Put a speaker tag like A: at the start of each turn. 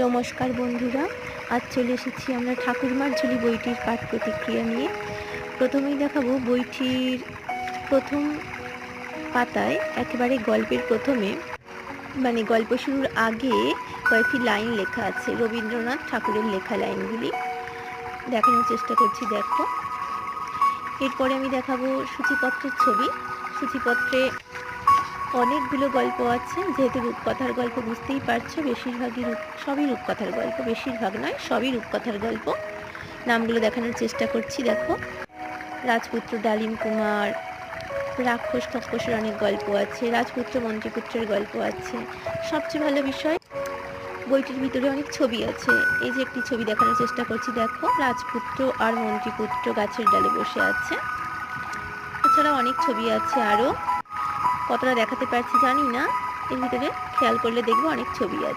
A: নমস্কার বন্ধুরা, আজ চলে এসেছি আমরা ঠাকুরমার ঝুলি বইটির পাঠ প্রতিক্রিয়া নিয়ে। প্রথমেই দেখাবো বইটির প্রথম পাতায় একেবারে গল্পের প্রথমে গল্প শুরুর আগে কয়েকটি লাইন লেখা আছে, রবীন্দ্রনাথ ঠাকুরের লেখা লাইনগুলি দেখানোর চেষ্টা করছি। দেখো, এরপরে আমি দেখাবো সূচিপত্রের ছবি। সূচিপত্রে অনেকগুলো গল্প আছে, যেহেতু রূপকথার গল্প বুঝতেই পারছো, সবই রূপকথার গল্প, বেশিরভাগ নয়, সবই রূপকথার গল্প। নামগুলো দেখানোর চেষ্টা করছি। দেখো, রাজপুত্র ডালিম কুমার, রাক্ষস খপ্পসের অনেক গল্প আছে, রাজপুত্র মন্ত্রীপুত্রের গল্প আছে। সবচেয়ে ভালো বিষয়, বইটির ভিতরে অনেক ছবি আছে। এই যে একটি ছবি দেখানোর চেষ্টা করছি, দেখো, রাজপুত্র আর মন্ত্রীপুত্র গাছের ডালে বসে আছে। এছাড়া অনেক ছবি আছে, আরও কতটা দেখাতে পারছি জানি না, এর ভিতরে খেয়াল করলে দেখবো অনেক ছবি আছে।